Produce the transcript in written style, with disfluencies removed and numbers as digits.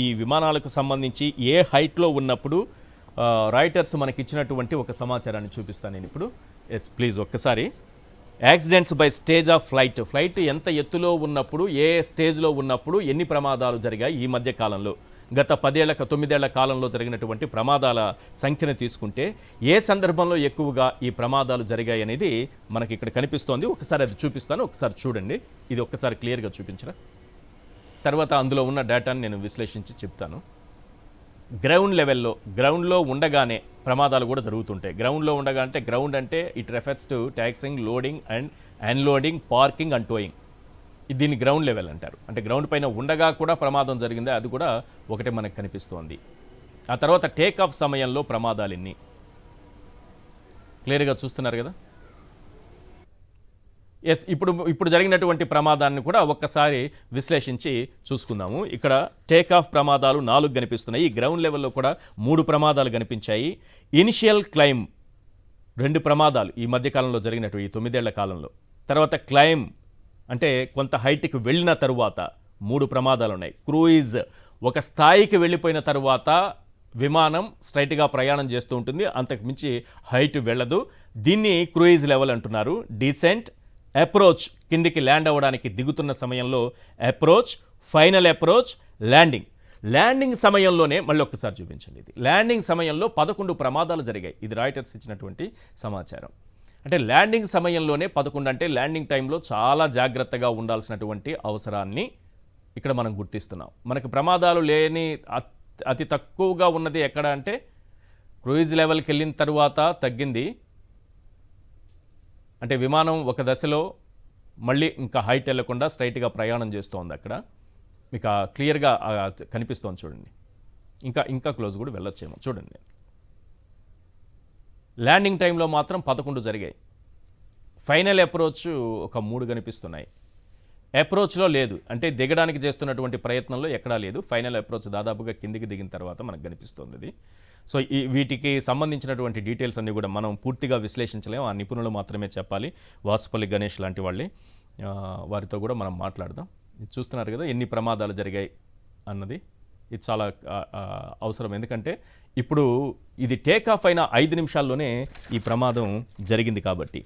ఈ విమానాలకు సంబంధించి ఏ హైట్లో ఉన్నప్పుడు రాయిటర్స్ మనకి ఇచ్చినటువంటి ఒక సమాచారాన్ని చూపిస్తాను నేను ఇప్పుడు. ఎస్ ప్లీజ్ ఒక్కసారి. Accidents by stage of flight ఎంత ఎత్తులో ఉన్నప్పుడు, ఏ స్టేజ్లో ఉన్నప్పుడు ఎన్ని ప్రమాదాలు జరిగాయి ఈ మధ్య కాలంలో, గత 9 ఏళ్ల కాలంలో జరిగినటువంటి ప్రమాదాల సంఖ్యను తీసుకుంటే ఏ సందర్భంలో ఎక్కువగా ఈ ప్రమాదాలు జరిగాయి అనేది మనకి ఇక్కడ కనిపిస్తోంది. ఒకసారి అది చూపిస్తాను, ఒకసారి చూడండి. ఇది ఒక్కసారి క్లియర్గా చూపించరా, తర్వాత అందులో ఉన్న డేటాను నేను విశ్లేషించి చెప్తాను. గ్రౌండ్లో ఉండగానే ప్రమాదాలు కూడా జరుగుతుంటాయి. గ్రౌండ్లో ఉండగా అంటే గ్రౌండ్ అంటే it refers to taxing, loading and unloading, parking and toeing. దీన్ని గ్రౌండ్ లెవెల్ అంటారు. అంటే గ్రౌండ్ పైన ఉండగా కూడా ప్రమాదం జరిగింది, అది కూడా ఒకటే మనకు కనిపిస్తోంది. ఆ తర్వాత టేక్ ఆఫ్ సమయంలో ప్రమాదాలు ఎన్ని, క్లియర్గా చూస్తున్నారు కదా. ఎస్, ఇప్పుడు జరిగినటువంటి ప్రమాదాన్ని కూడా ఒక్కసారి విశ్లేషించి చూసుకుందాము. ఇక్కడ టేక్ ఆఫ్ ప్రమాదాలు 4 కనిపిస్తున్నాయి. గ్రౌండ్ లెవెల్లో కూడా 3 ప్రమాదాలు కనిపించాయి. ఇనిషియల్ క్లైమ్ 2 ప్రమాదాలు ఈ మధ్యకాలంలో జరిగినట్టు ఈ 9 ఏళ్ల కాలంలో. తర్వాత క్లైమ్ అంటే కొంత హైట్కి వెళ్ళిన తరువాత 3 ప్రమాదాలు ఉన్నాయి. క్రూయిజ్ ఒక స్థాయికి వెళ్ళిపోయిన తరువాత విమానం స్ట్రైట్గా ప్రయాణం చేస్తూ ఉంటుంది, అంతకు మించి హైట్ వెళ్ళదు. దీన్ని క్రూయిజ్ లెవెల్ అంటున్నారు. డీసెంట్, అప్రోచ్ కిందికి ల్యాండ్ అవ్వడానికి దిగుతున్న సమయంలో అప్రోచ్, ఫైనల్ అప్రోచ్, ల్యాండింగ్ సమయంలోనే మళ్ళీ ఒక్కసారి చూపించండి. ఇది ల్యాండింగ్ సమయంలో 11 ప్రమాదాలు జరిగాయి. ఇది రాయిటర్స్ ఇచ్చినటువంటి సమాచారం. అంటే ల్యాండింగ్ సమయంలోనే 11 అంటే ల్యాండింగ్ టైంలో చాలా జాగ్రత్తగా ఉండాల్సినటువంటి అవసరాన్ని ఇక్కడ మనం గుర్తిస్తున్నాం. మనకి ప్రమాదాలు లేని అతి తక్కువగా ఉన్నది ఎక్కడ అంటే క్రూయిజ్ లెవెల్కి వెళ్ళిన తరువాత తగ్గింది. అంటే విమానం ఒక దశలో మళ్ళీ ఇంకా హైట్ వెళ్లకుండా స్ట్రైట్గా ప్రయాణం చేస్తోంది. అక్కడ మీకు క్లియర్గా కనిపిస్తోంది చూడండి. ఇంకా క్లోజ్ కూడా వెళ్ళొచ్చేమో చూడండి. ల్యాండింగ్ టైంలో మాత్రం 11 జరిగాయి. ఫైనల్ అప్రోచ్ ఒక 3 కనిపిస్తున్నాయి. అప్రోచ్లో లేదు, అంటే దిగడానికి చేస్తున్నటువంటి ప్రయత్నంలో ఎక్కడా లేదు. ఫైనల్ అప్రోచ్ దాదాపుగా కిందికి దిగిన తర్వాత మనకు కనిపిస్తుంది అది. సో వీటికి సంబంధించినటువంటి డీటెయిల్స్ అన్నీ కూడా మనం పూర్తిగా విశ్లేషించలేము, ఆ నిపుణులు మాత్రమే చెప్పాలి. వాసుపల్లి గణేష్ లాంటి వాళ్ళే, వారితో కూడా మనం మాట్లాడదాం. ఇది చూస్తున్నారు కదా ఎన్ని ప్రమాదాలు జరిగాయి అన్నది. ఇది చాలా అవసరం, ఎందుకంటే ఇప్పుడు ఇది టేక్ ఆఫ్ అయిన 5 నిమిషాల్లోనే ఈ ప్రమాదం జరిగింది కాబట్టి.